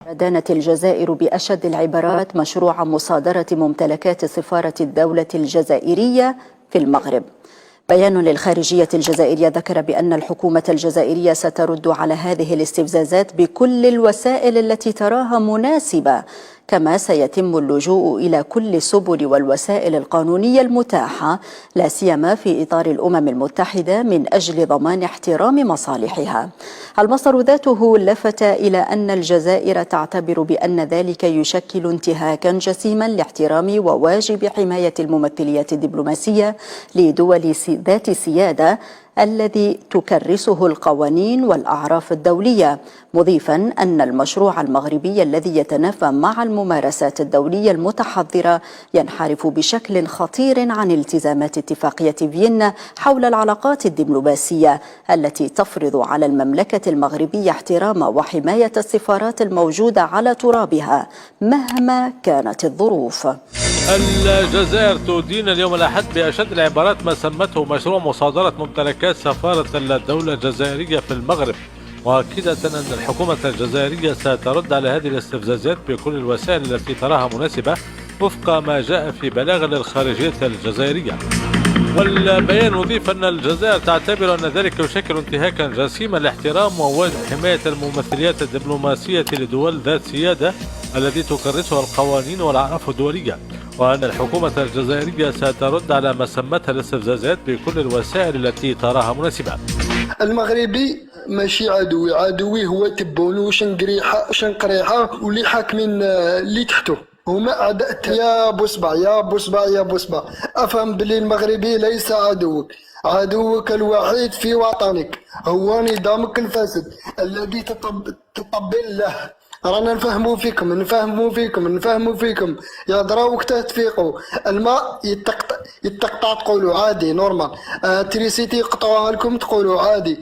دانت الجزائر بأشد العبارات مشروع مصادرة ممتلكات سفارة الدولة الجزائرية في المغرب. بيان للخارجية الجزائرية ذكر بأن الحكومة الجزائرية سترد على هذه الاستفزازات بكل الوسائل التي تراها مناسبة، كما سيتم اللجوء إلى كل السبل والوسائل القانونية المتاحة، لا سيما في إطار الأمم المتحدة، من أجل ضمان احترام مصالحها. المصدر ذاته لفت إلى أن الجزائر تعتبر بأن ذلك يشكل انتهاكا جسيما لاحترام وواجب حماية الممثليات الدبلوماسية لدول ذات سيادة الذي تكرسه القوانين والأعراف الدولية، مضيفا أن المشروع المغربي الذي يتنافى مع الممارسات الدولية المتحضرة ينحرف بشكل خطير عن التزامات اتفاقية فيينا حول العلاقات الدبلوماسية التي تفرض على المملكة المغربية احترام وحماية السفارات الموجودة على ترابها مهما كانت الظروف. الجزائر تدين اليوم الأحد بأشد العبارات ما سمته مشروع مصادرة ممتلكات سفارة الدولة الجزائرية في المغرب، مؤكدة أن الحكومة الجزائرية سترد على هذه الاستفزازات بكل الوسائل التي تراها مناسبة وفق ما جاء في بلاغ للخارجية الجزائرية. والبيان يضيف أن الجزائر تعتبر أن ذلك يشكل انتهاكا جسيما لاحترام وواجب حماية الممثليات الدبلوماسية لدول ذات سيادة التي تكرسها القوانين والأعراف الدولية، وأن الحكومة الجزائرية سترد على ما سمتها الاستفزازات بكل الوسائل التي تراها مناسبة. المغربي ماشي عدوي هو تبون وشنقريحة واللي حاكمين اللي تحته هما أعداء. يا بوصبع يا بوصبع يا بوصبع، أفهم بلي المغربي ليس عدوك الوحيد في وطنك هو نظامك الفاسد الذي تطبل له. رانا نفهموا فيكم يا درا وقتها تفيقوا. الماء يتقطع تقولوا عادي نورمال، تريسيتي يقطعوها لكم تقولوا عادي.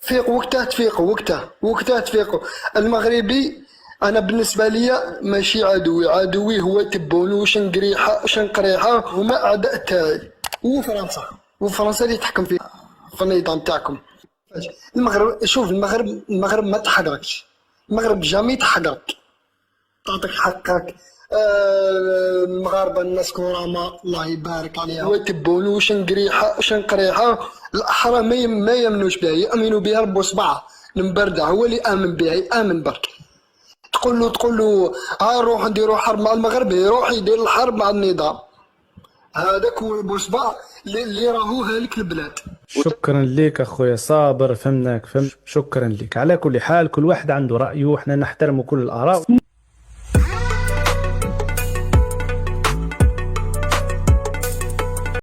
فيقوا وقتها تفيقوا، وقتها تفيقوا. المغربي انا بالنسبه لي ماشي عدوي هو تبون وشنقريحه هما اعداء تاعي. وفرنسا اللي تحكم في النظام تاعكم. المغرب شوف، المغرب ما تحقركش، المغرب جامي تحقرك، تعطيك حقك. المغاربه الناس كرامه الله يبارك عليها. وتبون وشنقريحه الاحرى ما يامنوش بها، يامنوا بها رب وصبعه المبردع هو اللي امن بها، يامن برك. تقول له روح نديروا حرب مع المغرب، يروح يدير الحرب مع النظام. هذاك هو بوصبع اللي راهو هالك البلاد. شكرا لك اخويا صابر، فهمت. شكرا لك. على كل حال كل واحد عنده رايه وحنا نحترم كل الاراء.